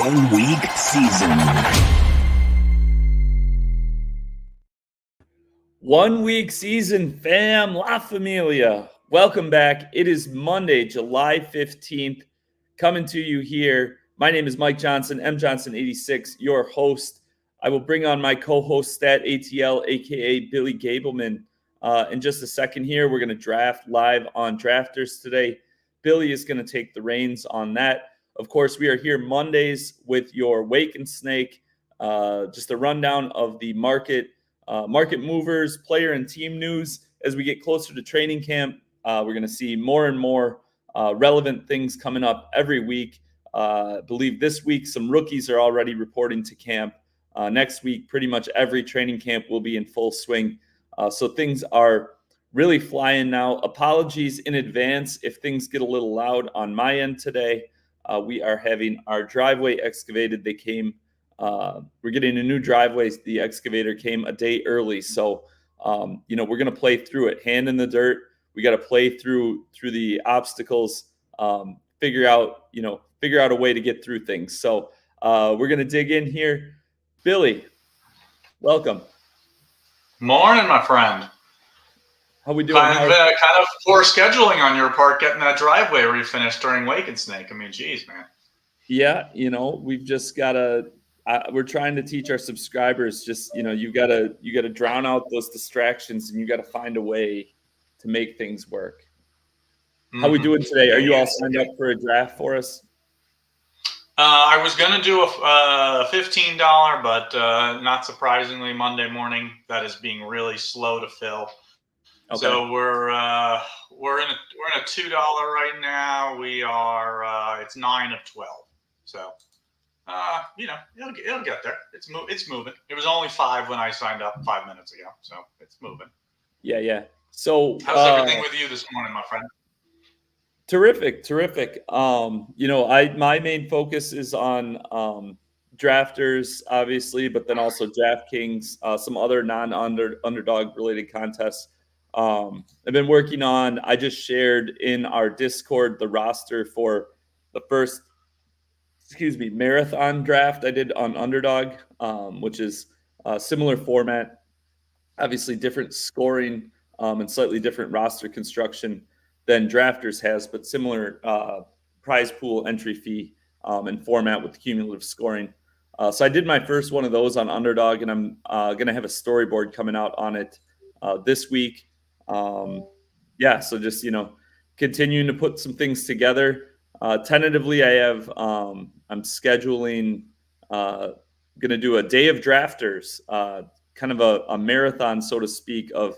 1-week season. 1 week season, fam, La Familia. Welcome back. It is Monday, July 15th, coming to you here. My name is Mike Johnson, Mjohnson86, your host. I will bring on my co-host, StatATL, aka Billy Gableman, in just a second here. We're going to draft live on Drafters today. Billy is going to take the reins on that. Of course, we are here Mondays with your Wake and Snake, just a rundown of the market movers, player and team news. As we get closer to training camp, we're going to see more and more relevant things coming up every week. I believe this week some rookies are already reporting to camp. Next week, pretty much every training camp will be in full swing. So things are really flying now. Apologies in advance if things get a little loud on my end today. We are having our driveway excavated. They came. We're getting a new driveway. The excavator came a day early, so we're going to play through it, hand in the dirt. We got to play through the obstacles, figure out a way to get through things. So we're going to dig in here. Billy, welcome. Morning, my friend. How we doing? Kind of poor scheduling on your part, getting that driveway refinished during Wake and Snake. I mean, geez, man. Yeah, we've just got to. We're trying to teach our subscribers you got to drown out those distractions, and you got to find a way to make things work. How we doing today? Are you all signed up for a draft for us? I was going to do a $15, but not surprisingly, Monday morning that is being really slow to fill. Okay. So we're in a $2 right now. We are it's 9 of 12. So. It'll get there. It's moving. It was only 5 when I signed up 5 minutes ago, so it's moving. Yeah. So how's everything with you this morning, my friend? Terrific. My main focus is on drafters, obviously, but then also DraftKings, some other non-underdog related contests. I've been working on. I just shared in our Discord the roster for the first. Marathon draft I did on Underdog, which is a similar format, obviously different scoring and slightly different roster construction than Drafters has, but similar prize pool entry fee and format with cumulative scoring. So I did my first one of those on Underdog, and I'm going to have a storyboard coming out on it this week. So just, continuing to put some things together. Tentatively, I have I'm scheduling going to do a day of drafters, kind of a marathon, so to speak, of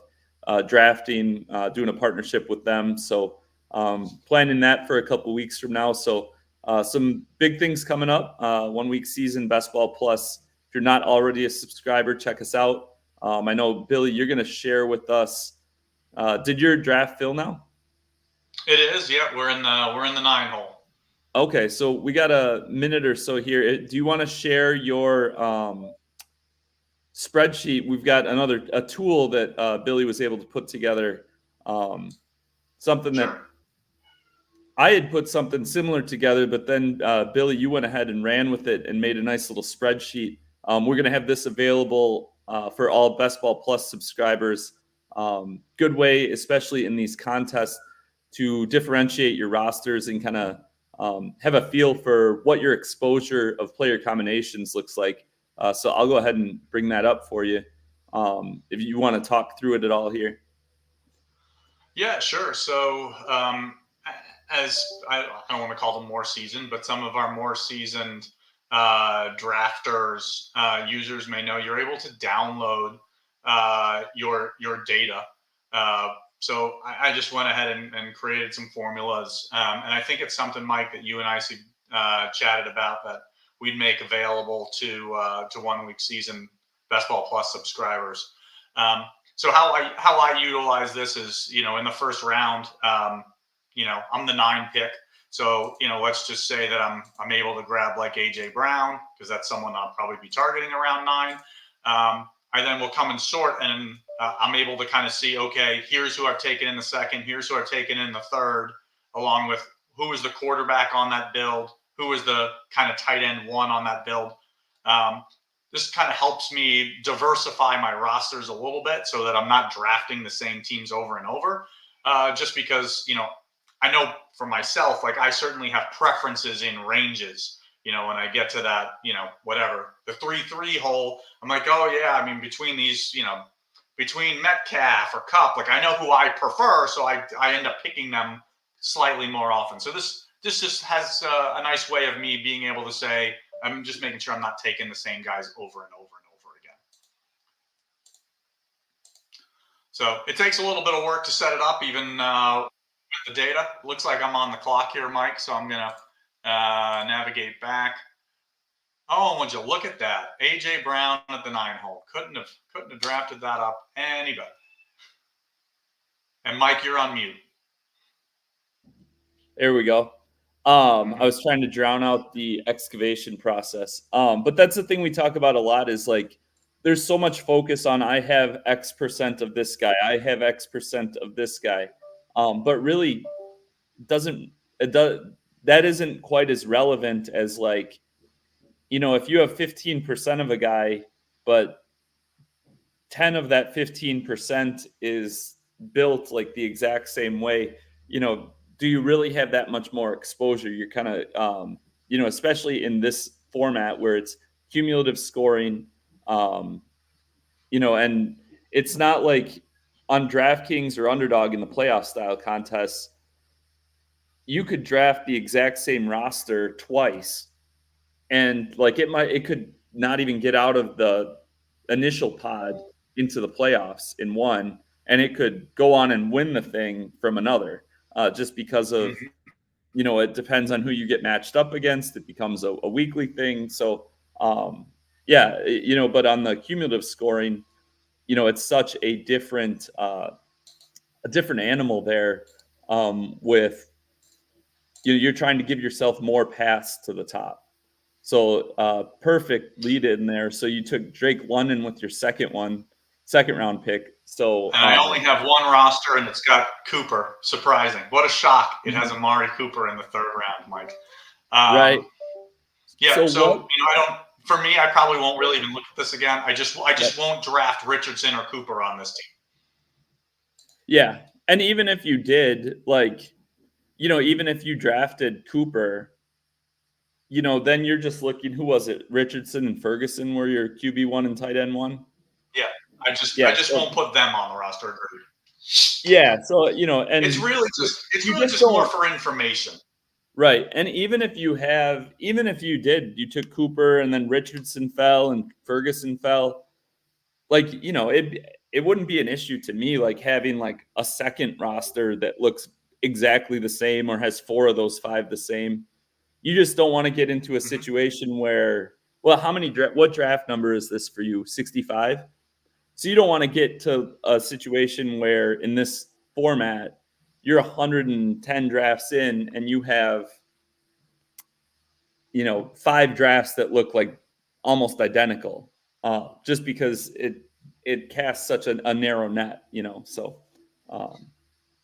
drafting, doing a partnership with them. So planning that for a couple weeks from now. So some big things coming up. 1 week season, Best Ball Plus. If you're not already a subscriber, check us out. I know, Billy, you're going to share with us. Did your draft fill now? It is. Yeah, we're in the 9 hole. Okay, so we got a minute or so here. Do you want to share your spreadsheet? We've got a tool that Billy was able to put together, something Sure. that I had put something similar together, but then Billy, you went ahead and ran with it and made a nice little spreadsheet. We're going to have this available for all Best Ball Plus subscribers. Good way, especially in these contests, to differentiate your rosters and kind of have a feel for what your exposure of player combinations looks like. So I'll go ahead and bring that up for you if you want to talk through it at all here. Yeah, sure. So as I don't want to call them more seasoned, but some of our more seasoned drafters, users may know, you're able to download your data. So I just went ahead and created some formulas. And I think it's something, Mike, that you and I chatted about that we'd make available to 1 week season Best Ball Plus subscribers. So how I utilize this is, in the first round, I'm the 9 pick. So, let's just say that I'm able to grab like AJ Brown, because that's someone I'll probably be targeting around 9. I then will come and sort, and I'm able to kind of see, okay, here's who I've taken in the second, here's who I've taken in the third, along with who is the quarterback on that build, who was the kind of tight end one on that build. This kind of helps me diversify my rosters a little bit so that I'm not drafting the same teams over and over. Just because, I know for myself, like I certainly have preferences in ranges. When I get to that, whatever, the 3-3 hole, I'm like, oh yeah, I mean, between these, between Metcalf or Cup, like I know who I prefer, so I end up picking them slightly more often. So this just has a nice way of me being able to say, I'm just making sure I'm not taking the same guys over and over and over again. So it takes a little bit of work to set it up, even with the data. Looks like I'm on the clock here, Mike, so I'm going to navigate back. Oh, would you look at that? A.J. Brown at the 9 hole. Couldn't have drafted that up any better. And Mike, you're on mute. There we go. I was trying to drown out the excavation process. But that's the thing we talk about a lot is like, there's so much focus on I have X percent of this guy. I have X percent of this guy. But really that isn't quite as relevant as like, if you have 15% of a guy, but 10 of that 15% is built like the exact same way, do you really have that much more exposure? You're kind of, especially in this format where it's cumulative scoring, and it's not like on DraftKings or Underdog in the playoff style contests, you could draft the exact same roster twice. And like it could not even get out of the initial pod into the playoffs in one, and it could go on and win the thing from another, just because of, it depends on who you get matched up against. It becomes a weekly thing. So, but on the cumulative scoring, it's such a different animal there, with you're trying to give yourself more paths to the top. So perfect lead in there. So you took Drake London with your second round pick. So and I only have one roster, and it's got Cooper. Surprising. What a shock. It has Amari Cooper in the 3rd round, Mike. Right. Yeah. So for me, I probably won't really even look at this again. I just won't draft Richardson or Cooper on this team. Yeah. And even if you did, like, even if you drafted Cooper, then you're just looking, who was it? Richardson and Ferguson were your QB1 and tight end 1? Yeah. I just won't put them on the roster. Agreed. Yeah. So, and it's really just more for information. Right. And even if you took Cooper and then Richardson fell and Ferguson fell, like, it wouldn't be an issue to me, like having like a second roster that looks exactly the same or has 4 of those 5 the same. You just don't want to get into a situation where, well, what draft number is this for you? 65? So you don't want to get to a situation where in this format, you're 110 drafts in and you have, 5 drafts that look like almost identical, just because it casts such a narrow net, so.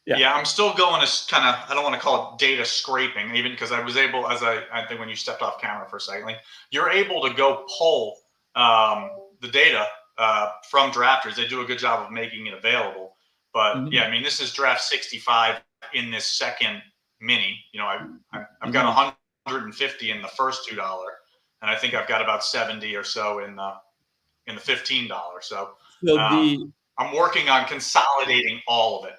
Yeah, I'm still going as kind of, I don't want to call it data scraping, even because I was able, I think when you stepped off camera for a second, like, you're able to go pull the data from drafters. They do a good job of making it available. But yeah, I mean, this is draft 65 in this second mini. I've got 150 in the first $2, and I think I've got about 70 or so in the $15. So I'm working on consolidating all of it.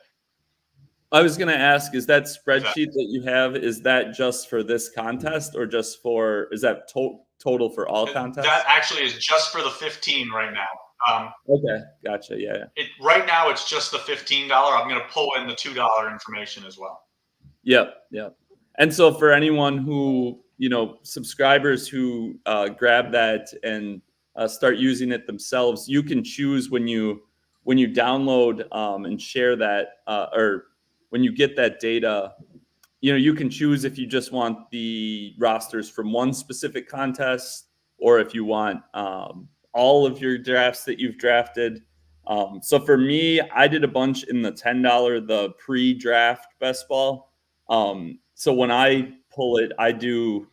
I was going to ask, is that spreadsheet that you have, is that just for this contest or is that total for all contests? That actually is just for the 15 right now. Okay. Gotcha. Yeah. Right now it's just the $15. I'm going to pull in the $2 information as well. Yep. And so for anyone who, subscribers who grab that and start using it themselves, you can choose when you download and share that, or when you get that data, you can choose if you just want the rosters from one specific contest or if you want all of your drafts that you've drafted. So for me, I did a bunch in the $10, the pre-draft best ball. So when I pull it, I do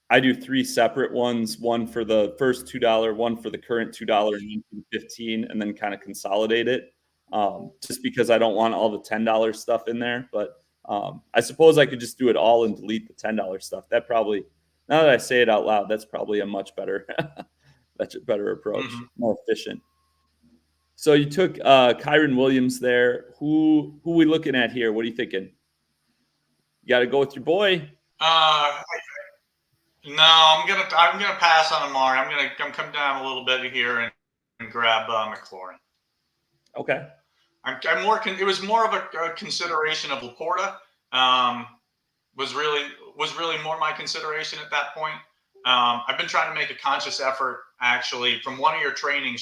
I do 3 separate ones, one for the first $2, one for the current $2, and one for the 15, and then kinda consolidate it, just because I don't want all the $10 stuff in there, but, I suppose I could just do it all and delete the $10 stuff. That probably now that I say it out loud, that's probably a much better that's a better approach, Mhm. more efficient. So you took, Kyron Williams there. Who we looking at here? What are you thinking? You gotta go with your boy? Uh, no, I'm gonna pass on Amari. I'm come down a little bit here and grab McLaurin. Okay. I'm more. It was more of a consideration of Laporta. Um, was really more my consideration at that point. I've been trying to make a conscious effort actually from one of your training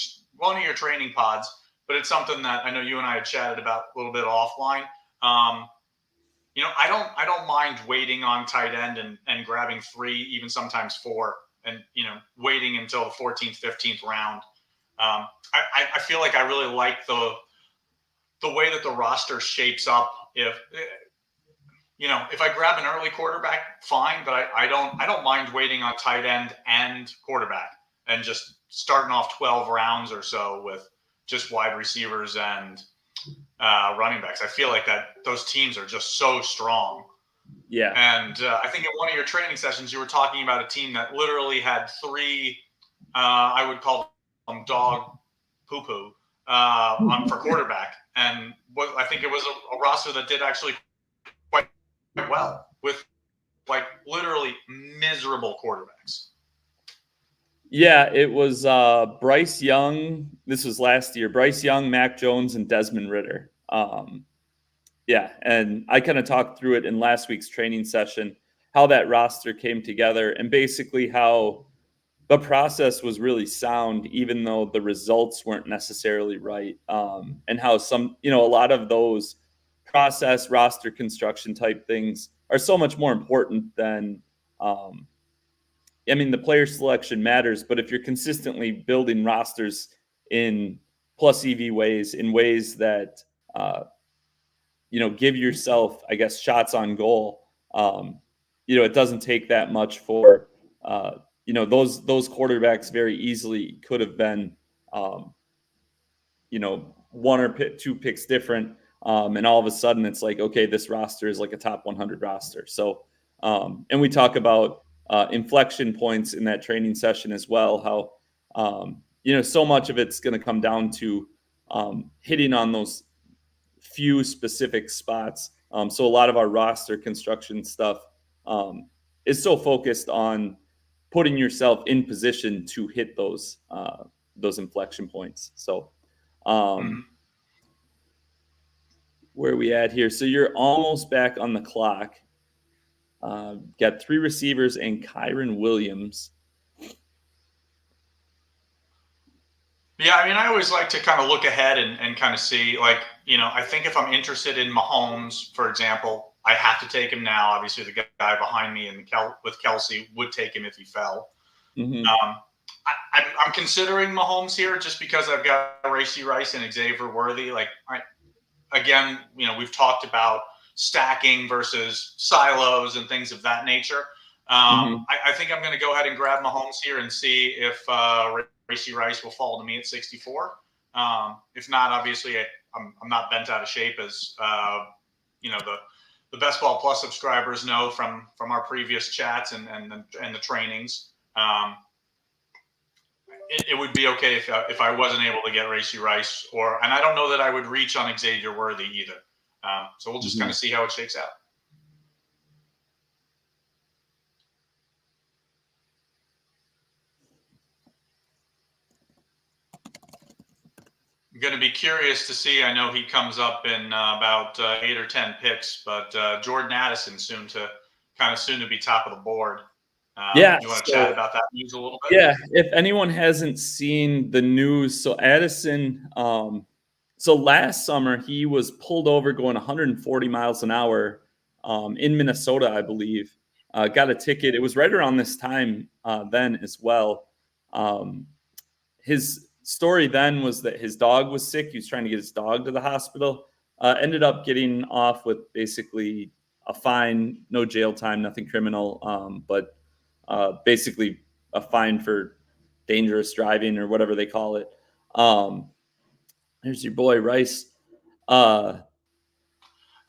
pods, but it's something that I know you and I had chatted about a little bit offline. Um, I don't mind waiting on tight end and grabbing 3, even sometimes 4, and waiting until the 14th, 15th round. I feel like I really like the way that the roster shapes up. If I grab an early quarterback, fine, but I don't mind waiting on tight end and quarterback and just starting off 12 rounds or so with just wide receivers and running backs. I feel like that those teams are just so strong. Yeah. And I think in one of your training sessions, you were talking about a team that literally had 3, I would call them dog poo-poo for quarterback. And I think it was a roster that did actually quite well with like literally miserable quarterbacks. Yeah, it was Bryce Young. This was last year. Bryce Young, Mac Jones, and Desmond Ritter. Yeah, and I kind of talked through it in last week's training session, how that roster came together, and basically how the process was really sound, even though the results weren't necessarily right. And how a lot of those process roster construction type things are so much more important than I mean, the player selection matters, but if you're consistently building rosters in plus EV ways, in ways that give yourself, I guess, shots on goal, it doesn't take that much for those quarterbacks very easily could have been, one or 2 picks different, and all of a sudden it's like, okay, this roster is like a top 100 roster. So, and we talk about inflection points in that training session as well. How so much of it's going to come down to hitting on those few specific spots. So a lot of our roster construction stuff is so focused on putting yourself in position to hit those inflection points. So Mm-hmm. where are we at here? So you're almost back on the clock. Got 3 receivers and Kyron Williams. Yeah, I mean, I always like to kind of look ahead and kind of see, like, I think if I'm interested in Mahomes, for example, I have to take him now. Obviously, the guy behind me with Kelsey would take him if he fell. Mm-hmm. I'm considering Mahomes here just because I've got Racey Rice and Xavier Worthy. Like, again, we've talked about stacking versus silos and things of that nature. Mm-hmm. I think I'm going to go ahead and grab Mahomes here and see if Racey Rice will fall to me at 64. If not, obviously, I'm not bent out of shape, as the Best Ball Plus subscribers know from our previous chats and the trainings. It would be okay if I wasn't able to get Racey Rice, and I don't know that I would reach on Xavier Worthy either. So we'll just kind of see how it shakes out. I'm going to be curious to see. I know he comes up in about 8 or 10 picks, but Jordan Addison soon to be top of the board. Yeah. You want to chat about that news a little bit? Yeah. If anyone hasn't seen the news, so Addison, so last summer he was pulled over going 140 miles an hour in Minnesota, I believe. Got a ticket. It was right around this time then as well. His story then was that his dog was sick. He was trying to get his dog to the hospital. Ended up getting off with basically a fine, no jail time, nothing criminal. But basically a fine for dangerous driving or whatever they call it. There's your boy Rice. Uh,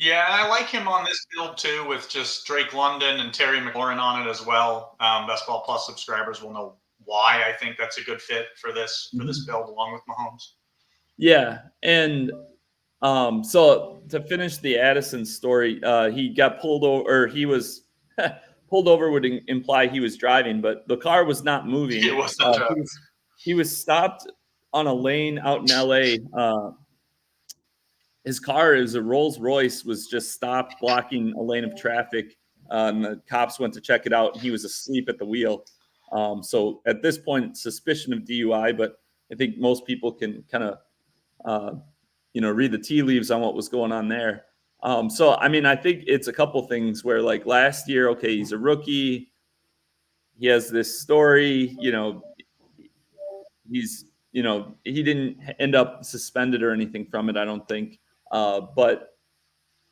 Yeah, and I like him on this build too, with just Drake London and Terry McLaurin on it as well. Best Ball Plus subscribers will know why I think that's a good fit for this build, along with Mahomes. yeah, and so to finish the Addison story, he got pulled over, or he was pulled over would imply he was driving, but the car was not It moving. wasn't. He was stopped on a lane out in LA. His car is a Rolls Royce, was just stopped blocking a lane of traffic. And the cops went to check it out, and he was asleep at the wheel. So at this point, suspicion of DUI, but I think most people can kind of read the tea leaves on what was going on there. So I mean, I think it's a couple things where, like, last year, okay, he's a rookie. He has this story, he didn't end up suspended or anything from it, I don't think. But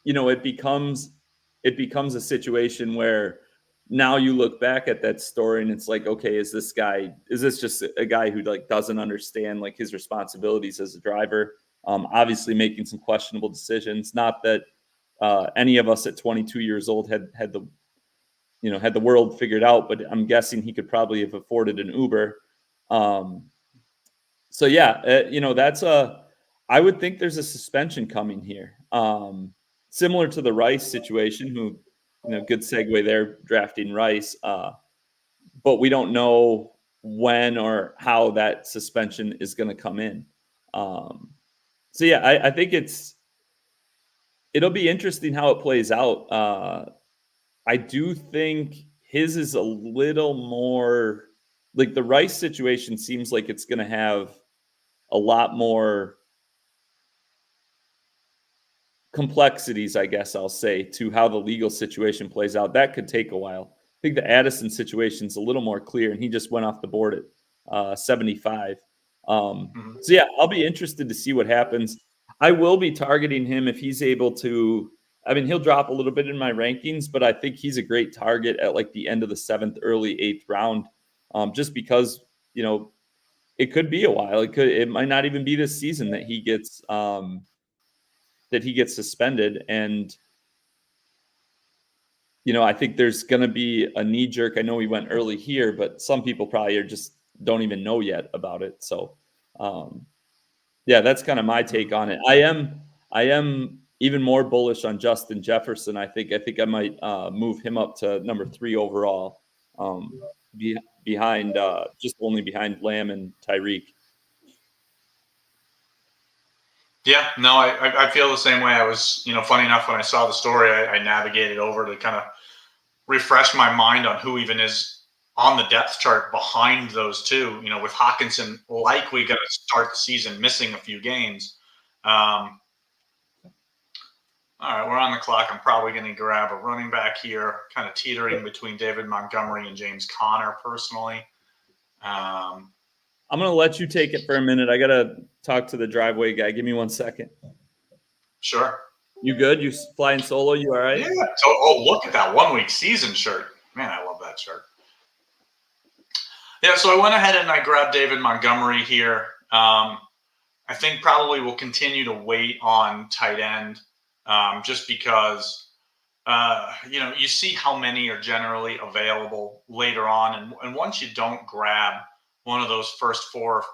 it becomes a situation where now you look back at that story and it's like, okay, is this just a guy who, like, doesn't understand, like, his responsibilities as a driver? Obviously making some questionable decisions. Not that any of us at 22 years old had the world figured out, but I'm guessing he could probably have afforded an Uber. So yeah, I would think there's a suspension coming here. Similar to the Rice situation, who, good segue there, drafting Rice. But we don't know when or how that suspension is going to come in. So yeah, I think it'll be interesting how it plays out. I do think his is a little more, like, the Rice situation seems like it's going to have a lot more complexities, I guess I'll say, to how the legal situation plays out. That could take a while. I think the Addison situation's a little more clear, and he just went off the board at 75. Mhm. So yeah, I'll be interested to see what happens. I will be targeting him if he's able to. I mean, he'll drop a little bit in my rankings, but I think he's a great target at, like, the end of the 7th, early 8th round, just because it could be a while. It might not even be this season that he gets suspended. And I think there's going to be a knee jerk. I know he went early here, but some people probably don't even know yet about it. So, yeah, that's kind of my take on it. I am even more bullish on Justin Jefferson. I think I might move him up to number 3 overall, behind just only behind Lamb and Tyreek. Yeah, no, I feel the same way. I was, funny enough, when I saw the story, I navigated over to kind of refresh my mind on who even is on the depth chart behind those two. With Hawkinson likely going to start the season missing a few games. All right, we're on the clock. I'm probably going to grab a running back here, kind of teetering between David Montgomery and James Conner, personally. I'm going to let you take it for a minute. I got to talk to the driveway guy. Give me 1 second. Sure. You good? You flying solo? You all right? Yeah. Oh, look at that 1 week season shirt. Man, I love that shirt. Yeah, so I went ahead and I grabbed David Montgomery here. I think probably we'll continue to wait on tight end, just because, you see how many are generally available later on. And once you don't grab one of those first four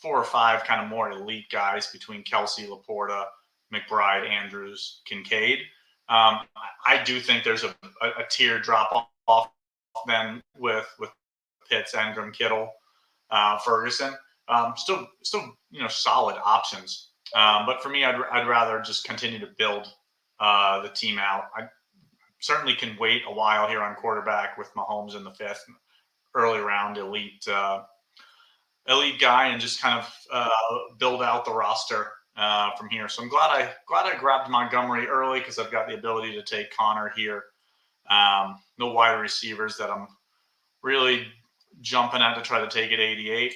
or five kind of more elite guys between Kelsey, Laporta, McBride, Andrews, Kincaid, I do think there's a tier drop off then with Pitts, Engram, Kittle, Ferguson. Still, solid options. But for me, I'd rather just continue to build the team out. I certainly can wait a while here on quarterback with Mahomes in the 5th, early round, elite guy, and just kind of build out the roster from here. So I'm glad I grabbed Montgomery early, because I've got the ability to take Conner here. No wide receivers that I'm really jumping at to try to take at 88.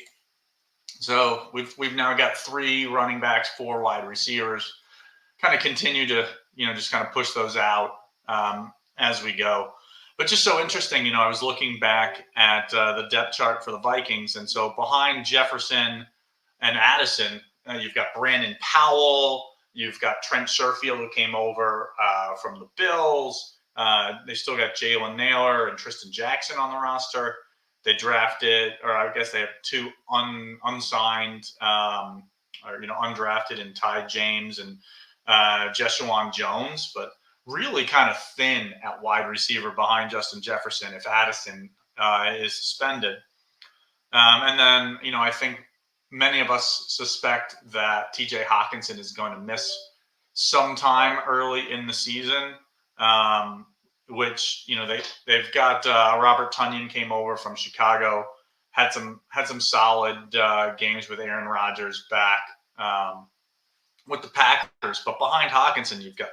So we've now got 3 running backs, 4 wide receivers. Kind of continue to just kind of push those out as we go. But just so interesting, I was looking back at the depth chart for the Vikings, and so behind Jefferson and Addison, you've got Brandon Powell, you've got Trent Sherfield, who came over from the Bills. They still got Jalen Naylor and Tristan Jackson on the roster. They drafted, or I guess they have two unsigned or undrafted, and Ty James and Jeshawan Jones, but really kind of thin at wide receiver behind Justin Jefferson if Addison is suspended. And then, I think many of us suspect that TJ Hawkinson is going to miss some time early in the season, which, they've got Robert Tonyan came over from Chicago, had some solid games with Aaron Rodgers back with the Packers. But behind Hawkinson, you've got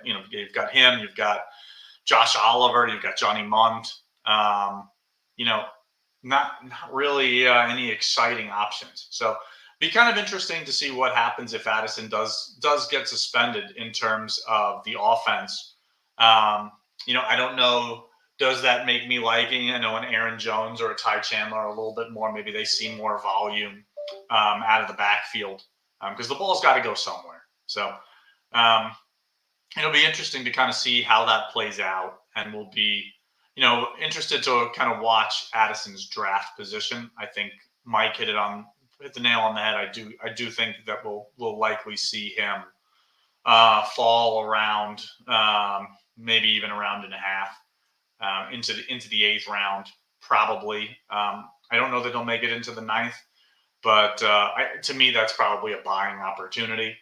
him, you've got Josh Oliver, you've got Johnny Munt. Not really any exciting options. So be kind of interesting to see what happens if Addison does get suspended in terms of the offense. I don't know. Does that make me liking, an Aaron Jones or a Ty Chandler a little bit more? Maybe they see more volume out of the backfield because the ball's got to go somewhere. So it'll be interesting to kind of see how that plays out, and we'll be interested to kind of watch Addison's draft position. I think Mike hit the nail on the head. I do think that we'll likely see him fall around maybe even a round and a half into the 8th round, probably. I don't know that he'll make it into the 9th, but to me that's probably a buying opportunity.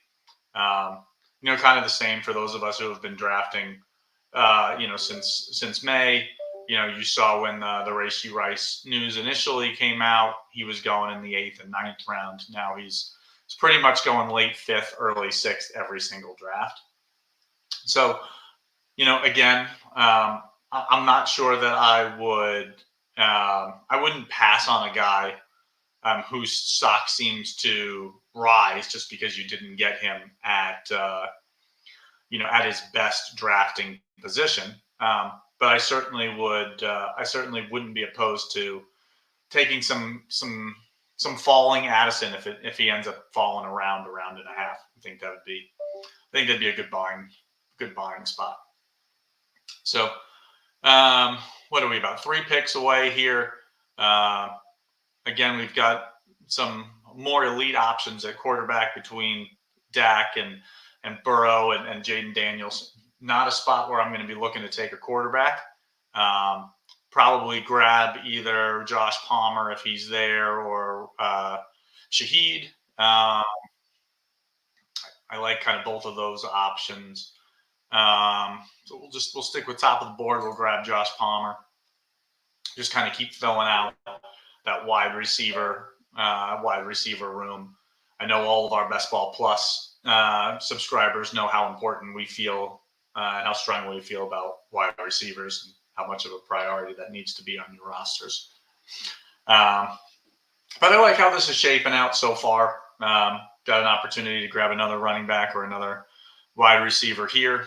Kind of the same for those of us who have been drafting, since May. You saw when the Rashee Rice news initially came out, he was going in the 8th and 9th round. Now he's pretty much going late 5th, early 6th every single draft. So, again, I'm not sure that I wouldn't pass on a guy whose stock seems to rise just because you didn't get him at his best drafting position. But I certainly wouldn't be opposed to taking some falling Addison if he ends up falling around a round and a half. I think that'd be a good buying spot. So what are we, about 3 picks away here? Again, we've got some more elite options at quarterback between Dak and Burrow and Jaden Daniels. Not a spot where I'm going to be looking to take a quarterback. Probably grab either Josh Palmer if he's there, or Shaheed. I like kind of both of those options. So we'll stick with top of the board. We'll grab Josh Palmer. Just kind of keep filling out that wide receiver room. I know all of our Best Ball Plus subscribers know how important we feel and how strongly we feel about wide receivers and how much of a priority that needs to be on your rosters. But I like how this is shaping out so far. Got an opportunity to grab another running back or another wide receiver here.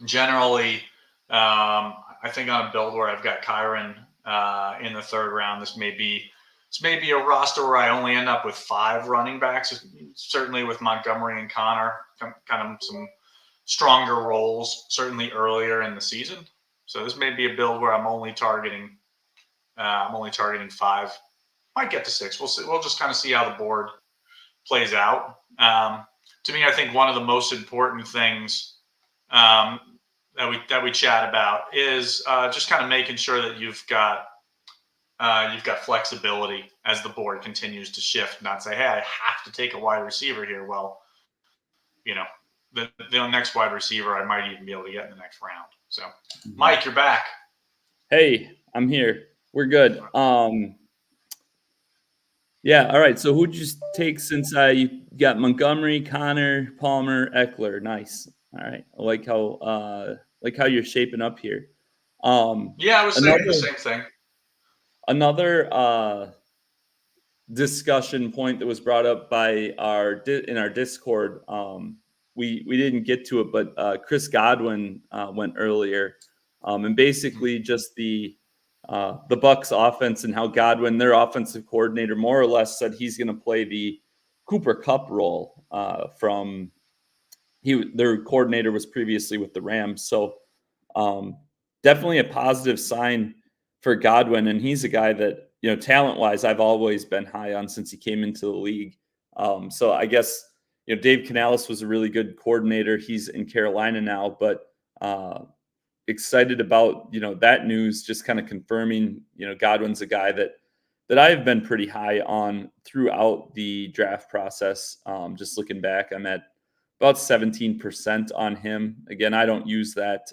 Generally, I think on a build where I've got Kyron in the 3rd round, this may be a roster where I only end up with 5 running backs. Certainly with Montgomery and Connor, kind of some stronger roles, certainly earlier in the season. So this may be a build where I'm only targeting 5. Might get to 6. We'll see. We'll just kind of see how the board plays out. To me, I think one of the most important things that we chat about is just kind of making sure that you've got flexibility as the board continues to shift. Not say, hey, I have to take a wide receiver here. Well, the next wide receiver I might even be able to get in the next round. So, Mike, you're back. Hey, I'm here. We're good. Yeah. All right. So who'd you take since you got Montgomery, Connor, Palmer, Eckler? Nice. All right. I like how you're shaping up here. Yeah, I was saying the same thing. Another discussion point that was brought up by in our Discord we didn't get to it, but Chris Godwin went earlier, and basically just the Bucks offense and how Godwin, their offensive coordinator, more or less said he's going to play the Cooper Kupp role from their coordinator was previously with the Rams. So definitely a positive sign for Godwin. And he's a guy that, talent wise, I've always been high on since he came into the league. So I guess, Dave Canales was a really good coordinator. He's in Carolina now, but excited about, that news, just kind of confirming, Godwin's a guy that I've been pretty high on throughout the draft process. Just looking back, I'm at about 17% on him. Again, I don't use that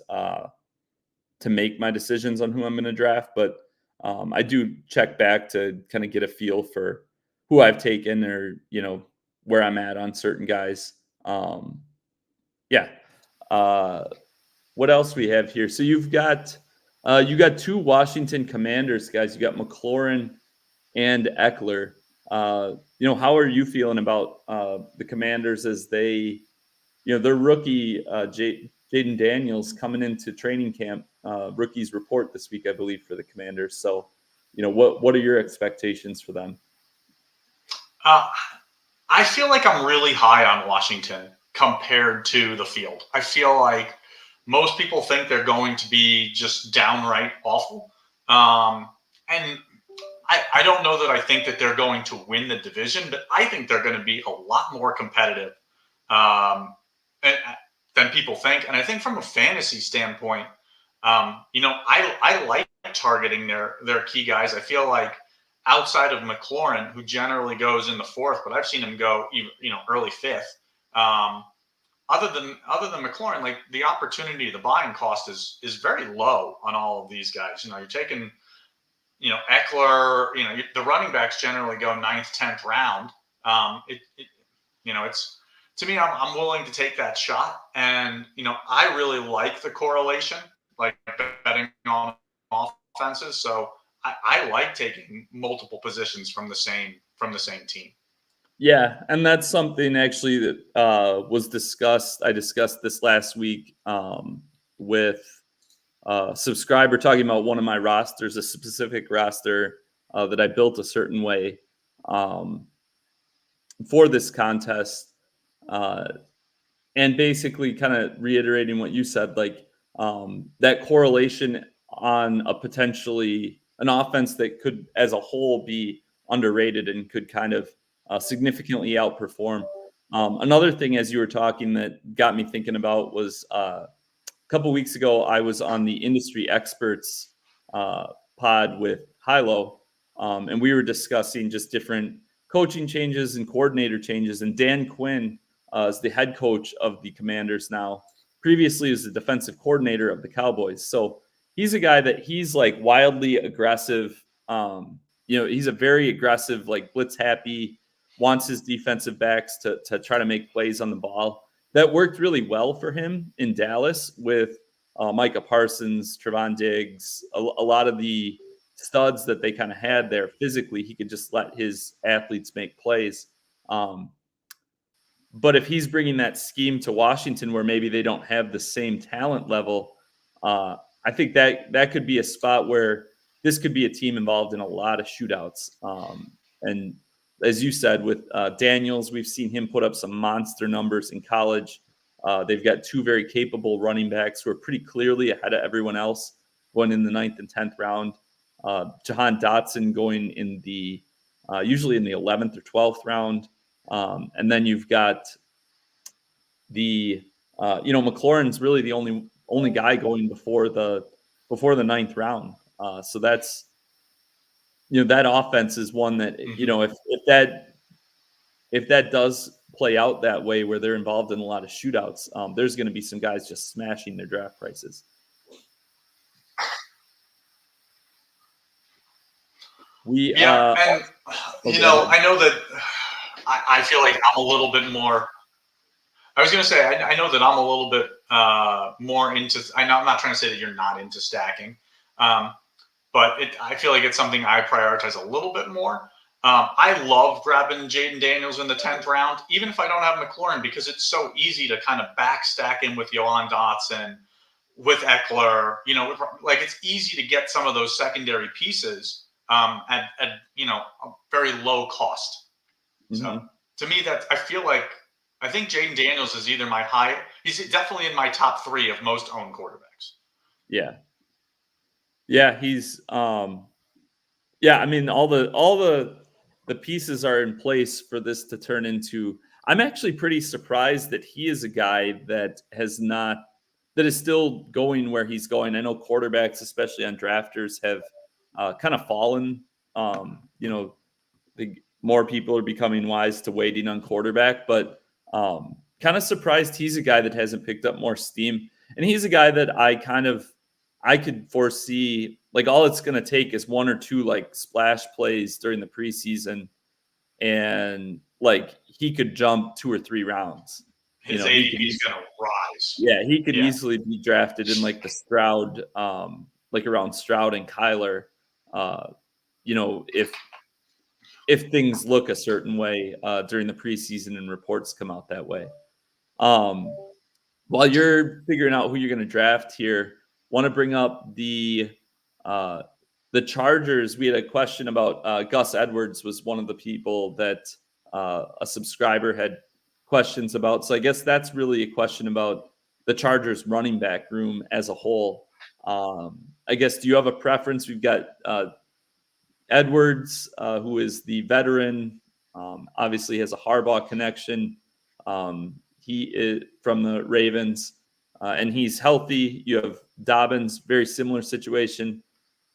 to make my decisions on who I'm going to draft, but I do check back to kind of get a feel for who I've taken or, where I'm at on certain guys. Yeah. What else we have here? So you got two Washington Commanders guys. You got McLaurin and Eckler. How are you feeling about the Commanders as they, their rookie Jaden Daniels coming into training camp? Rookies report this week, I believe, for the Commanders. So, what are your expectations for them? I feel like I'm really high on Washington compared to the field. I feel like most people think they're going to be just downright awful. And I don't know that I think that they're going to win the division, but I think they're going to be a lot more competitive than people think. And I think from a fantasy standpoint, I like targeting their key guys. I feel like outside of McLaurin, who generally goes in the fourth, but I've seen him go early fifth. Other than McLaurin, like the opportunity, the buying cost is very low on all of these guys. You're taking, Eckler, the running backs generally go 9th, 10th round. It's, to me, I'm willing to take that shot. And, I really like the correlation, like betting on offenses. So I like taking multiple positions from the same team. Yeah, and that's something actually that was discussed. I discussed this last week with a subscriber talking about one of my rosters, a specific roster that I built a certain way for this contest. And basically kind of reiterating what you said, like that correlation on a potentially an offense that could as a whole be underrated and could kind of significantly outperform. Another thing as you were talking that got me thinking about was a couple weeks ago, I was on the Industry Experts pod with Hilo, and we were discussing just different coaching changes and coordinator changes. And Dan Quinn is the head coach of the Commanders now. Previously, was the defensive coordinator of the Cowboys. So he's a guy that he's like wildly aggressive. He's a very aggressive, like blitz happy, wants his defensive backs to try to make plays on the ball. That worked really well for him in Dallas with Micah Parsons, Trevon Diggs, a lot of the studs that they kind of had there physically. He could just let his athletes make plays. But if he's bringing that scheme to Washington where maybe they don't have the same talent level, I think that could be a spot where this could be a team involved in a lot of shootouts. And as you said, with Daniels, we've seen him put up some monster numbers in college. They've got two very capable running backs who are pretty clearly ahead of everyone else going in the 9th and 10th round. Jahan Dotson going in the usually in the 11th or 12th round. And then you've got the McLaurin's really the only guy going before the 9th round. So that's that offense is one that if that does play out that way where they're involved in a lot of shootouts, there's going to be some guys just smashing their draft prices. I know that I feel like I'm a little bit more. I was going to say I know that I'm a little bit more into. I'm not trying to say that you're not into stacking, but I feel like it's something I prioritize a little bit more. I love grabbing Jaden Daniels in the 10th round, even if I don't have McLaurin, because it's so easy to kind of backstack him with Johan Dotson, with Eckler. Like it's easy to get some of those secondary pieces at a very low cost. So to me, I think Jaden Daniels is either he's definitely in my top 3 of most owned quarterbacks. Yeah. Yeah, he's yeah, I mean all the pieces are in place for this to turn into. I'm actually pretty surprised that he is a guy that is still going where he's going. I know quarterbacks, especially on drafters, have kind of fallen. More people are becoming wise to waiting on quarterback, but kind of surprised he's a guy that hasn't picked up more steam. And he's a guy that I could foresee, like, all it's going to take is 1 or 2 like splash plays during the preseason, and like he could jump 2 or 3 rounds. His ADP is going to rise. Yeah, he could easily be drafted in like the Stroud, like around Stroud and Kyler. If things look a certain way during the preseason and reports come out that way. While you're figuring out who you're going to draft here, want to bring up the Chargers. We had a question about Gus Edwards was one of the people that a subscriber had questions about. So I guess that's really a question about the Chargers running back room as a whole. I guess, do you have a preference? We've got Edwards, who is the veteran, obviously has a Harbaugh connection. He is from the Ravens, and he's healthy. You have Dobbins, very similar situation.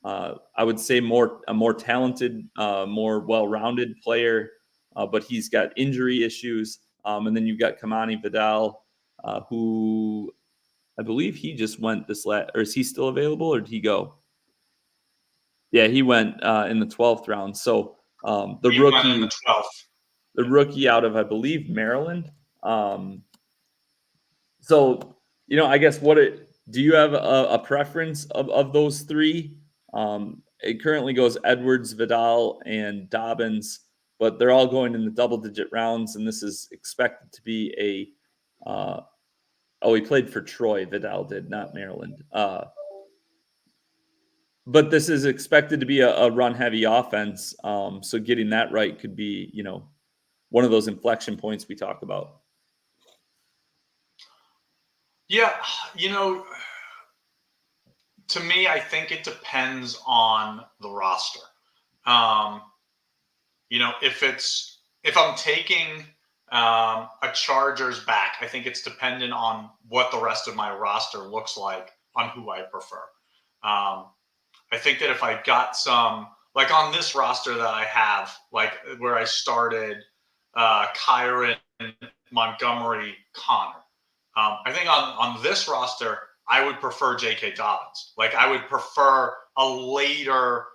I would say a more talented, more well-rounded player, but he's got injury issues. And then you've got Kamani Vidal, who I believe he just went or is he still available, or did he go? Yeah, he went in the 12th round. So the rookie out of, I believe, Maryland. So, I guess do you have a preference of those 3? It currently goes Edwards, Vidal, and Dobbins, but they're all going in the double-digit rounds, and this is expected to be he played for Troy, Vidal did, not Maryland. But this is expected to be a run-heavy offense, so getting that right could be, one of those inflection points we talk about. Yeah, to me, I think it depends on the roster. If I'm taking a Chargers back, I think it's dependent on what the rest of my roster looks like on who I prefer. I think that if I got some, like on this roster that I have, like where I started Kyren, Montgomery, Connor, I think on this roster, I would prefer J.K. Dobbins. Like I would prefer a later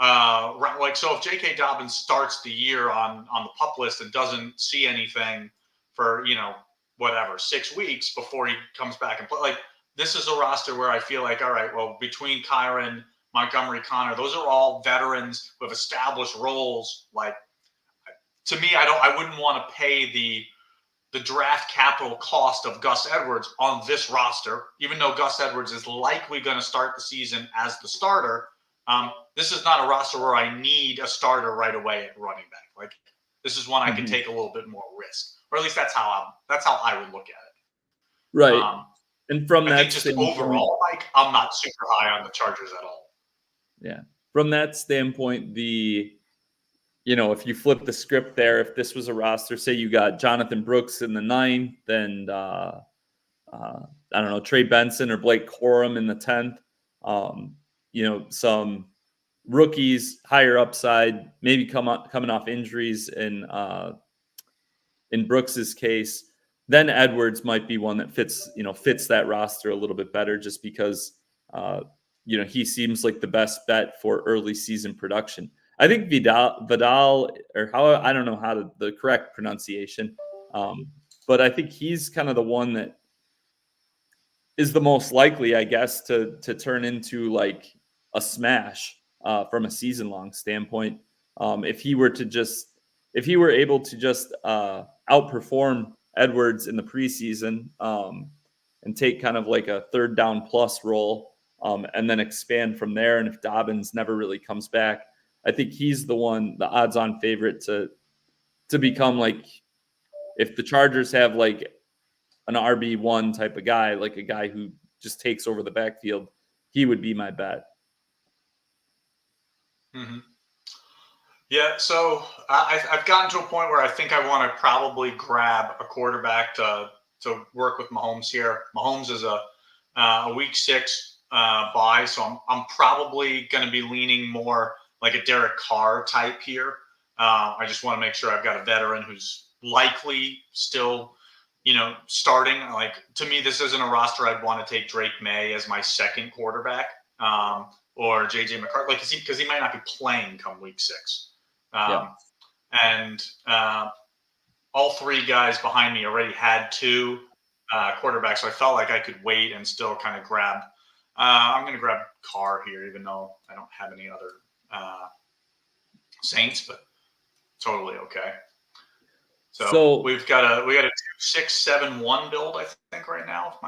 so if J.K. Dobbins starts the year on the PUP list and doesn't see anything for 6 weeks before he comes back and play, like this is a roster where I feel like, all right, well, between Kyren, Montgomery, Connor, those are all veterans who have established roles. Like to me, I wouldn't want to pay the draft capital cost of Gus Edwards on this roster, even though Gus Edwards is likely going to start the season as the starter. This is not a roster where I need a starter right away at running back. Like this is one I can take a little bit more risk, or at least that's how I would look at it. Right. And from I think just overall, like I'm not super high on the Chargers at all. Yeah. From that standpoint, if you flip the script there, if this was a roster, say you got Jonathan Brooks in the 9th, then I don't know, Trey Benson or Blake Corum in the 10th. Some rookies, higher upside, maybe coming off injuries in Brooks's case. Then Edwards might be one that fits that roster a little bit better, just because he seems like the best bet for early season production. I think Vidal, or I don't know the correct pronunciation, but I think he's kind of the one that is the most likely, I guess, to turn into like a smash from a season-long standpoint. If he were able to just outperform Edwards in the preseason and take kind of like a third down plus role and then expand from there. And if Dobbins never really comes back, I think he's the odds on favorite to become like, if the Chargers have like an RB1 type of guy, like a guy who just takes over the backfield, he would be my bet. Mm-hmm. Yeah, so I've gotten to a point where I think I want to probably grab a quarterback to work with Mahomes here. Mahomes is a week 6 bye, so I'm probably going to be leaning more like a Derek Carr type here. I just want to make sure I've got a veteran who's likely still, starting. Like, to me, this isn't a roster I'd want to take Drake May as my second quarterback, or JJ McCarthy, like, because he might not be playing come week 6. And all 3 guys behind me already had 2 quarterbacks, so I felt like I could wait and still kind of grab. I'm going to grab Carr here, even though I don't have any other Saints, but totally okay. So we got a 2-6-7-1 build, I think, right now.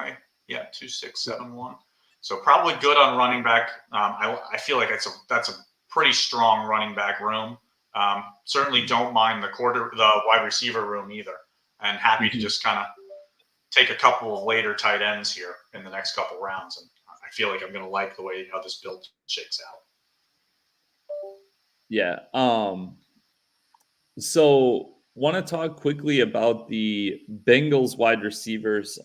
2-6-7-1. So probably good on running back. I feel like that's a pretty strong running back room. Certainly don't mind the wide receiver room either, and happy to just kind of take a couple of later tight ends here in the next couple rounds. And I feel like I'm going to like the way how this build shakes out. Yeah. So want to talk quickly about the Bengals wide receivers.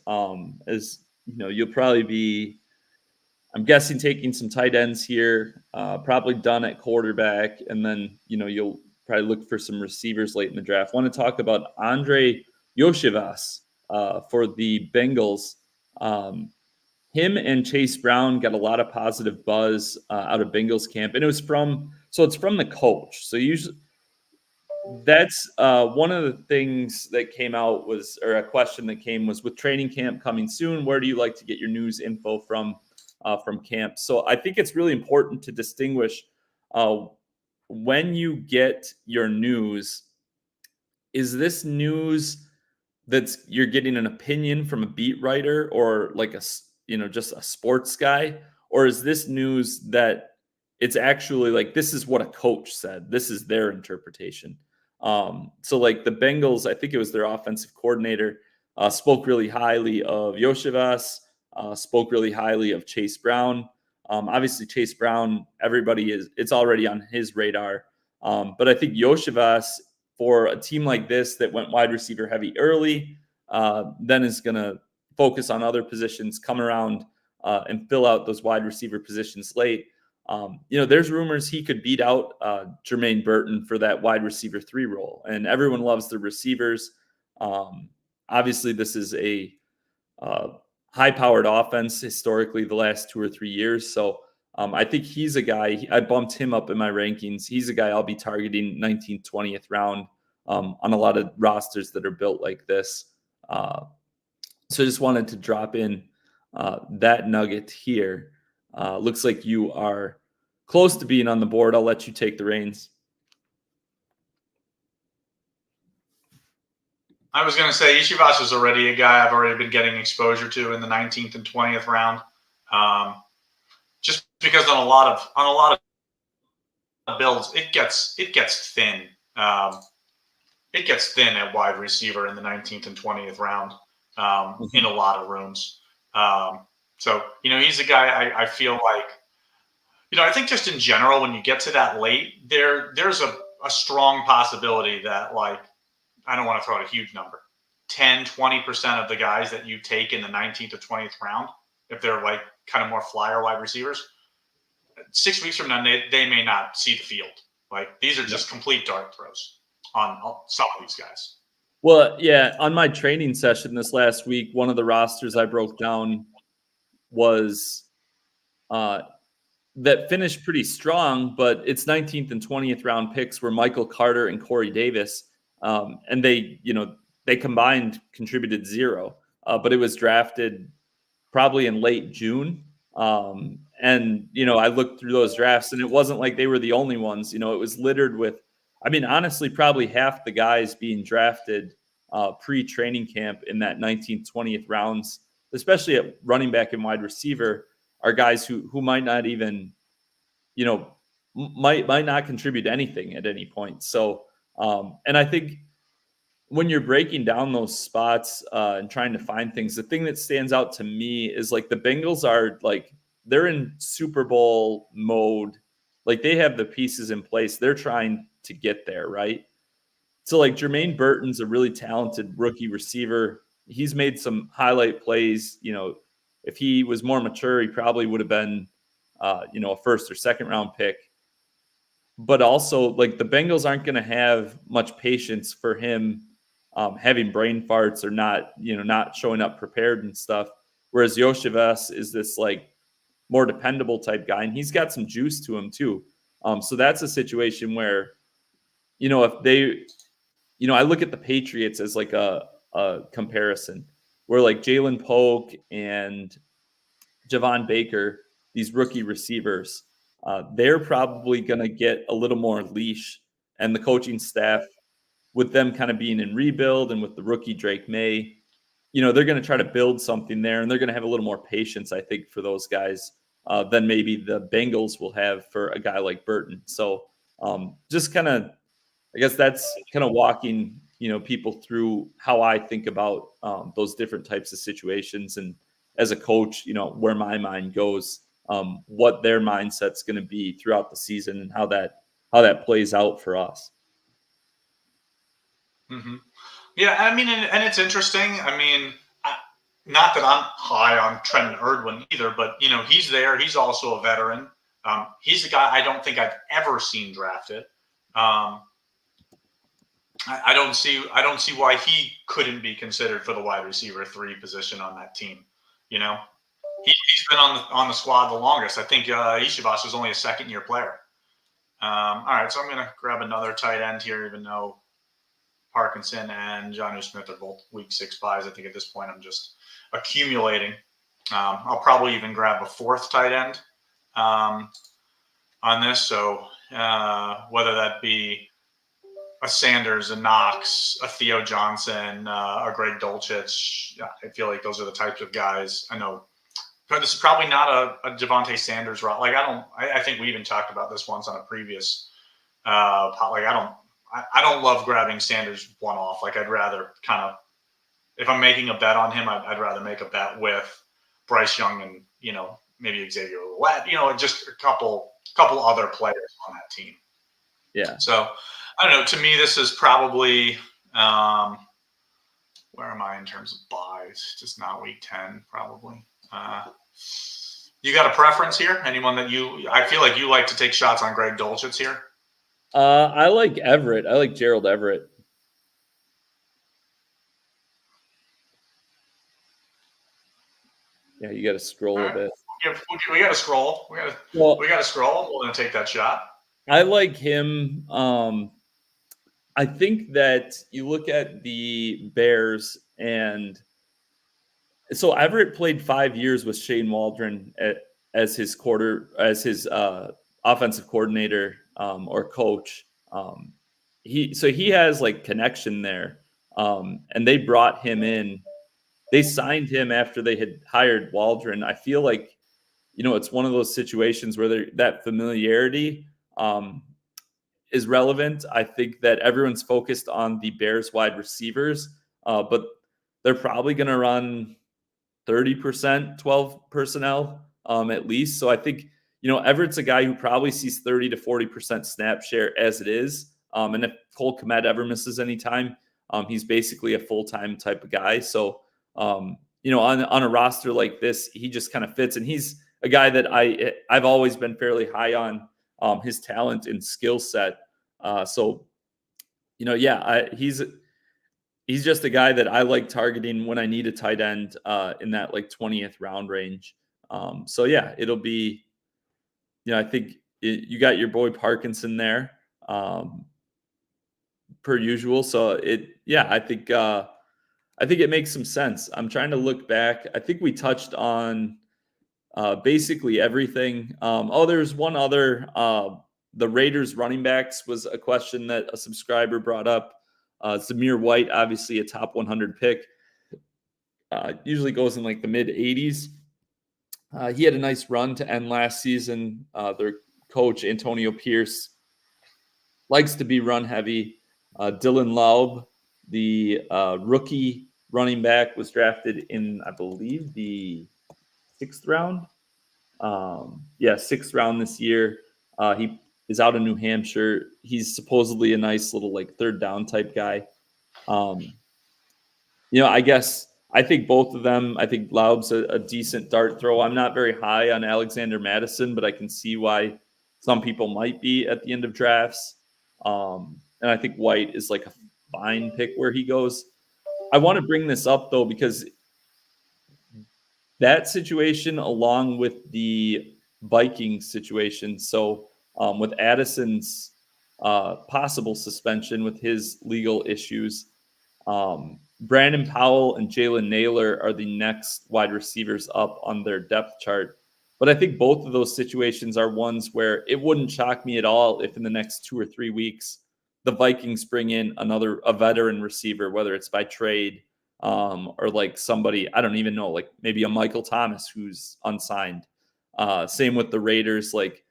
As you'll probably be, I'm guessing, taking some tight ends here, probably done at quarterback, and then you'll probably look for some receivers late in the draft. Want to talk about Andre Yoshivas for the Bengals. Him and Chase Brown got a lot of positive buzz out of Bengals camp, and it's from the coach. So usually that's one of the things that came out or a question that came was, with training camp coming soon, where do you like to get your news info from camp? So I think it's really important to distinguish when you get your news. Is this news you're getting an opinion from a beat writer or like just a sports guy, or is this news that it's actually like, this is what a coach said, this is their interpretation? So like the Bengals, I think it was their offensive coordinator, spoke really highly of Yoshivas, spoke really highly of Chase Brown. Obviously Chase Brown, it's already on his radar. But I think Yoshivas, for a team like this that went wide receiver heavy early, then is going to focus on other positions, come around and fill out those wide receiver positions late. There's rumors he could beat out Jermaine Burton for that wide receiver 3 role, and everyone loves the receivers. Obviously, this is a high-powered offense historically the last 2 or 3 years. So I think he's a guy, I bumped him up in my rankings. He's a guy I'll be targeting 19th, 20th round on a lot of rosters that are built like this. So I just wanted to drop in that nugget here. Looks like you are close to being on the board. I'll let you take the reins. I was going to say Ishivas is already a guy I've already been getting exposure to in the 19th and 20th round. Just because on a lot of builds, it gets thin. It gets thin at wide receiver in the 19th and 20th round in a lot of rooms. So he's a guy I feel like, I think just in general, when you get to that late, there's a strong possibility that, like, I don't want to throw out a huge number, 10-20% of the guys that you take in the 19th to 20th round, if they're like kind of more flyer wide receivers, 6 weeks from now, they may not see the field. Like, these are just complete dart throws on some of these guys. Well, yeah, on my training session this last week, one of the rosters I broke down was that finished pretty strong, but its 19th and 20th round picks were Michael Carter and Corey Davis. And they combined contributed 0, but it was drafted probably in late June. And I looked through those drafts, and it wasn't like they were the only ones. It was littered with I mean, honestly, probably half the guys being drafted pre-training camp in that 19th, 20th rounds, especially at running back and wide receiver, are guys who might not even, you know, might not contribute anything at any point. So, and I think when you're breaking down those spots and trying to find things, the thing that stands out to me is like the Bengals are like they're in Super Bowl mode. Like they have the pieces in place. They're trying to get there, right? So like Jermaine Burton's a really talented rookie receiver. He's made some highlight plays. You know, if he was more mature, he probably would have been, a first or second round pick. But also, like the Bengals aren't going to have much patience for him having brain farts or not showing up prepared and stuff. Whereas Yoshivas is this like more dependable type guy, and he's got some juice to him too. So that's a situation where, if they, I look at the Patriots as like a comparison where like Jalen Polk and Javon Baker, these rookie receivers, they're probably going to get a little more leash, and the coaching staff, with them kind of being in rebuild and with the rookie Drake May, they're going to try to build something there, and they're going to have a little more patience, I think, for those guys than maybe the Bengals will have for a guy like Burton. So just kind of, I guess that's kind of walking, people through how I think about those different types of situations, and as a coach, where my mind goes, what their mindset's going to be throughout the season, and how that plays out for us. Mm-hmm. Yeah, I mean, and it's interesting. I mean, not that I'm high on Trenton Irwin either, but he's there. He's also a veteran. He's a guy I don't think I've ever seen drafted. I don't see why he couldn't be considered for the wide receiver 3 position on that team. He's been on the squad the longest. I think Ishibas was only a second-year player. All right, so I'm going to grab another tight end here, even though Parkinson and Jonnu Smith are both week 6 buys. I think at this point I'm just accumulating. I'll probably even grab a 4th tight end on this. So whether that be a Sanders, a Knox, a Theo Johnson, a Greg Dulcich, I feel like those are the types of guys. I know this is probably not a Javonte Sanders route. Like I think we even talked about this once on a previous I don't love grabbing Sanders one off. Like I'd rather kind of, if I'm making a bet on him, I'd rather make a bet with Bryce Young and maybe Xavier Ouellette, just a couple other players on that team. Yeah. So I don't know. To me, this is probably where am I in terms of buys? Just not week 10, probably. You got a preference here? Anyone that I feel like you like to take shots on Greg Dulcich here? I like Everett. I like Gerald Everett. Yeah, you got to scroll a bit. We got to scroll. We got to scroll. We're going to take that shot. I like him. I think that you look at the Bears, and so Everett played 5 years with Shane Waldron as his offensive coordinator or coach. He has like connection there, and they brought him in. They signed him after they had hired Waldron. I feel like it's one of those situations where that familiarity is relevant. I think that everyone's focused on the Bears wide receivers, but they're probably going to run 30%, 12 personnel at least. So I think, Everett's a guy who probably sees 30 to 40% snap share as it is. And if Cole Kmet ever misses any time, he's basically a full-time type of guy. So, on a roster like this, he just kind of fits. And he's a guy that I've always been fairly high on his talent and skill set. He's just a guy that I like targeting when I need a tight end in that like 20th round range. It'll be, I think you got your boy Parkinson there per usual. So I think it makes some sense. I'm trying to look back. I think we touched on basically everything. There's one other The Raiders running backs was a question that a subscriber brought up. Zamir White, obviously a top 100 pick, usually goes in like the mid 80s. He had a nice run to end last season. Their coach, Antonio Pierce, likes to be run heavy. Dylan Laub, the rookie running back, was drafted in, I believe, the 6th round. Sixth round this year. He is out of New Hampshire. He's supposedly a nice little like third down type guy. I think both of them. I think Laub's a decent dart throw. I'm not very high on Alexander Madison, but I can see why some people might be at the end of drafts. And I think White is like a fine pick where he goes. I want to bring this up though because that situation, along with the Vikings situation, so with Addison's possible suspension with his legal issues, Brandon Powell and Jalen Naylor are the next wide receivers up on their depth chart. But I think both of those situations are ones where it wouldn't shock me at all if in the next 2 or 3 weeks the Vikings bring in a veteran receiver, whether it's by trade or like somebody, I don't even know, like maybe a Michael Thomas who's unsigned. Same with the Raiders, like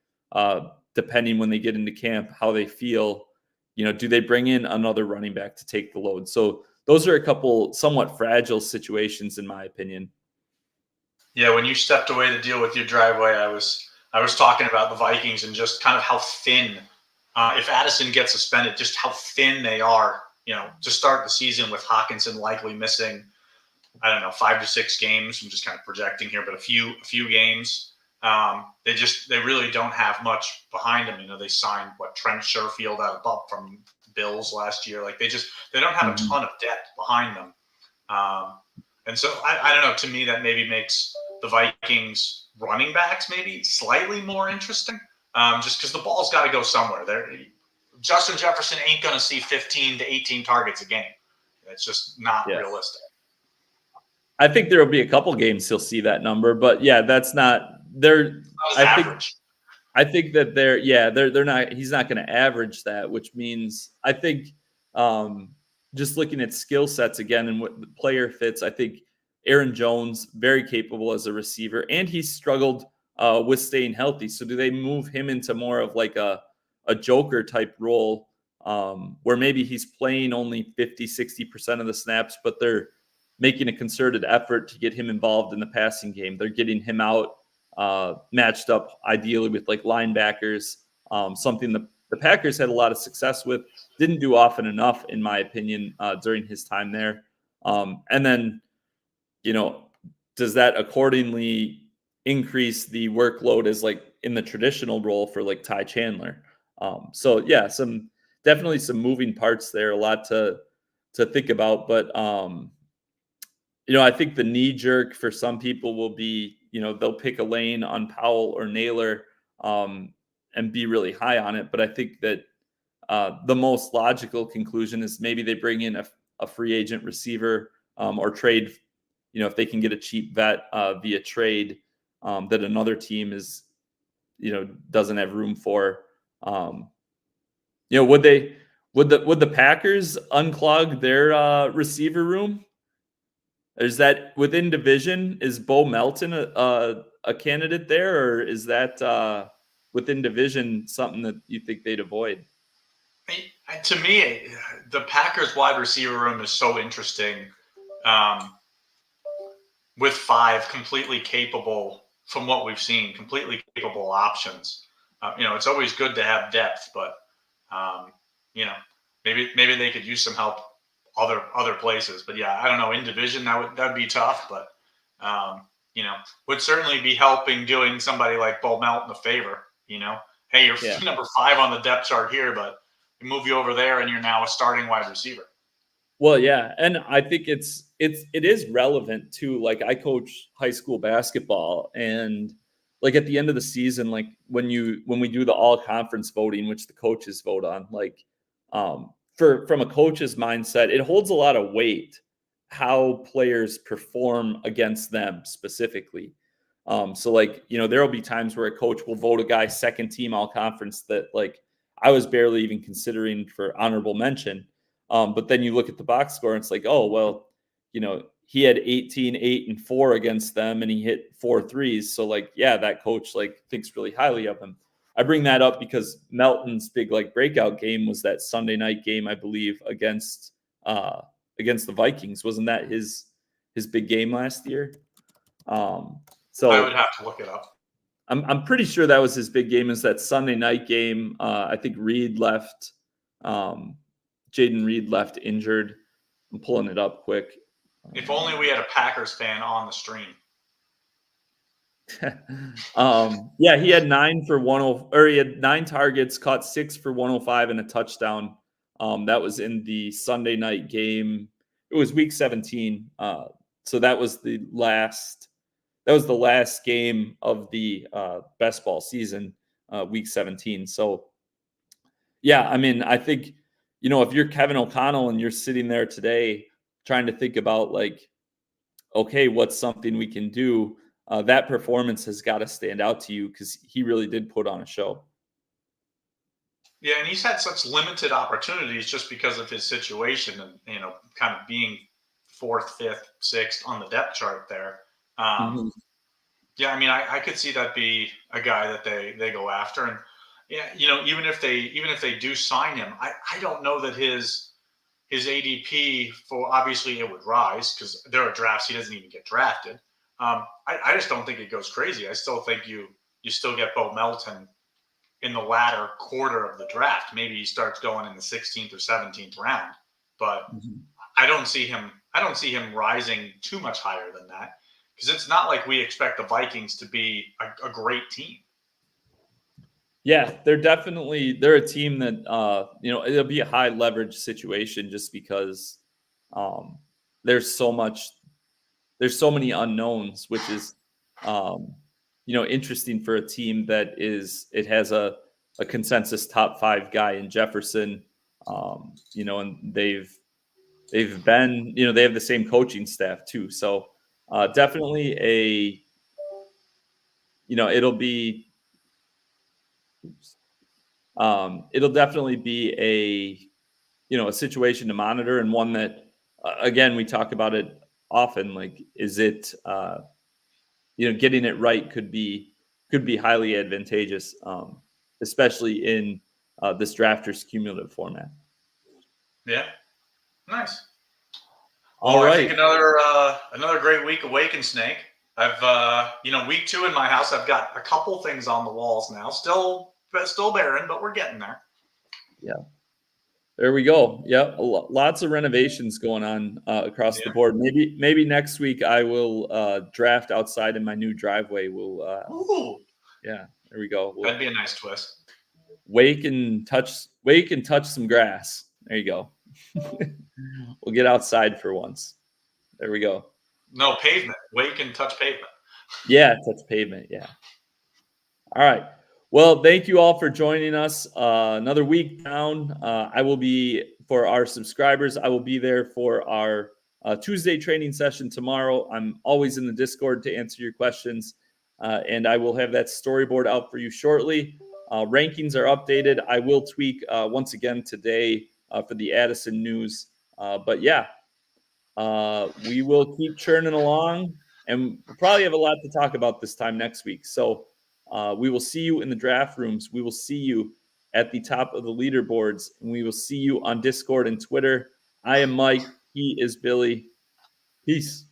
depending when they get into camp, how they feel, do they bring in another running back to take the load? So those are a couple somewhat fragile situations, in my opinion. Yeah, when you stepped away to deal with your driveway, I was talking about the Vikings and just kind of how thin, if Addison gets suspended, just how thin they are. To start the season with Hawkinson likely missing, I don't know, 5 to 6 games. I'm just kind of projecting here, but a few games. They really don't have much behind them. They signed Trent Sherfield from Bills last year. Like they don't have a ton of depth behind them. And so I don't know. To me, that maybe makes the Vikings running backs maybe slightly more interesting. Just because the ball's got to go somewhere. Justin Jefferson ain't going to see 15 to 18 targets a game. It's just not realistic. I think there will be a couple games he'll see that number, but yeah, that's not their average. I think that they're not. He's not going to average that, which means I think just looking at skill sets again and what the player fits. I think Aaron Jones very capable as a receiver, and he's struggled with staying healthy. So do they move him into more of like a Joker type role where maybe he's playing only 50-60% of the snaps, but they're making a concerted effort to get him involved in the passing game. They're getting him out matched up ideally with like linebackers, something the Packers had a lot of success with, didn't do often enough, in my opinion, during his time there. And then, does that accordingly increase the workload as like in the traditional role for like Ty Chandler? So yeah, definitely some moving parts there, a lot to think about, but I think the knee jerk for some people will be, they'll pick a lane on Powell or Naylor and be really high on it. But I think that the most logical conclusion is maybe they bring in a free agent receiver or trade, if they can get a cheap vet via trade that another team doesn't have room for. Would the Packers unclog their receiver room? Is that within division? Is Bo Melton a candidate there, or is that within division something that you think they'd avoid? To me, the Packers wide receiver room is so interesting. With 5 completely capable, from what we've seen, completely capable options. It's always good to have depth, but maybe they could use some help other places. But yeah, I don't know. In division, that'd be tough, but would certainly be helping doing somebody like Bo Melton a favor. Hey, you're number 5 on the depth chart here, but we move you over there, and you're now a starting wide receiver. Well, yeah, and I think it is relevant too. Like I coach high school basketball, and like at the end of the season, like when we do the all conference voting, which the coaches vote on, like from a coach's mindset, it holds a lot of weight how players perform against them specifically. So like, there'll be times where a coach will vote a guy second team all conference that like I was barely even considering for honorable mention. But then you look at the box score and it's like, oh, well, he had 18, 8, and 4 against them and he hit 4 threes. So like, yeah, that coach like thinks really highly of him. I bring that up because Melton's big like breakout game was that Sunday night game, I believe, against the Vikings. Wasn't that his big game last year? So I would have to look it up. I'm pretty sure that was his big game. Is that Sunday night game? I think Reed left. Jaden Reed left injured. I'm pulling it up quick. If only we had a Packers fan on the stream. Yeah, he had 9 for 10, or he had 9 targets, caught 6 for 105 and a touchdown. That was in the Sunday night game. It was week 17. So that was the last game of the best ball season, week 17. So yeah, I mean, I think, if you're Kevin O'Connell and you're sitting there today trying to think about like, okay, what's something we can do? That performance has got to stand out to you because he really did put on a show. Yeah, and he's had such limited opportunities just because of his situation and, kind of being 4th, 5th, 6th on the depth chart there. Yeah, I mean, I could see that be a guy that they go after. And, yeah, even if they do sign him, I don't know that his ADP for, obviously it would rise because there are drafts he doesn't even get drafted. I just don't think it goes crazy. I still think you still get Bo Melton in the latter quarter of the draft. Maybe he starts going in the 16th or 17th round, but I don't see him rising too much higher than that because it's not like we expect the Vikings to be a great team. Yeah, they're a team that it'll be a high leverage situation just because there's so many unknowns, which is interesting for a team that has a consensus top 5 guy in Jefferson, and they've been, they have the same coaching staff too. So definitely it'll definitely be a situation to monitor, and one that, again, we talk about it often. Like, is it, getting it right could be highly advantageous, especially in this drafters cumulative format. Yeah, nice. All right. I think another great week of Wake and Snake. I've week 2 in my house. I've got a couple things on the walls now. Still barren, but we're getting there. Yeah. There we go. Yeah, lots of renovations going on across the board. Maybe next week I will draft outside in my new driveway. Ooh. Yeah, there we go. That'd be a nice twist. Wake and touch some grass. There you go. We'll get outside for once. There we go. No, pavement. Wake and touch pavement. Yeah, touch pavement. Yeah. All right. Well, thank you all for joining us. Another week down. I will be, for our subscribers, I will be there for our Tuesday training session tomorrow. I'm always in the Discord to answer your questions, and I will have that storyboard out for you shortly. Rankings are updated. I will tweak once again today for the Addison news. But yeah, we will keep churning along, and we'll probably have a lot to talk about this time next week. So we will see you in the draft rooms. We will see you at the top of the leaderboards, and we will see you on Discord and Twitter. I am Mike. He is Billy. Peace.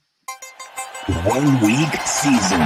1 week season.